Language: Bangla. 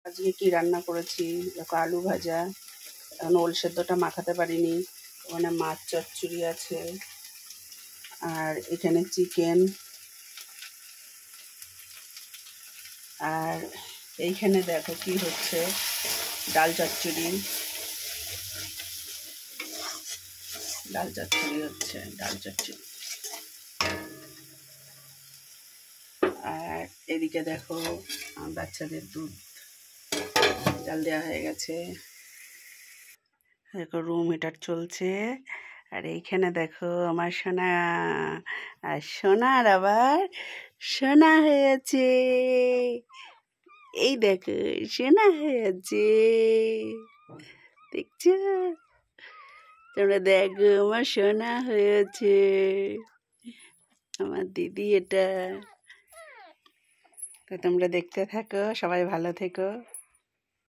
আজকে কি রান্না করেছি দেখো, আলু ভাজা। এখন ওল সেদ্ধটা মাখাতে পারিনি। ওখানে মাছ চচ্চড়ি আছে, আর এখানে চিকেন, আর এইখানে দেখো কি হচ্ছে, ডাল চচ্চড়ি। ডাল চচ্চড়ি হচ্ছে, ডাল চচ্চড়ি। আর এদিকে দেখো বাচ্চাদের দুধ জাল দেওয়া হয়ে গেছে। দেখো রুম হিটার চলছে। আর এইখানে দেখো আমার সোনা, আর সোনার আবার সোনা হয়েছে। এই দেখো সোনা হয়েছে, দেখছো? তোমরা দেখো আমার সোনা হয়েছে, আমার দিদি এটা। তো তোমরা দেখতে থাকো, সবাই ভালো থেকো।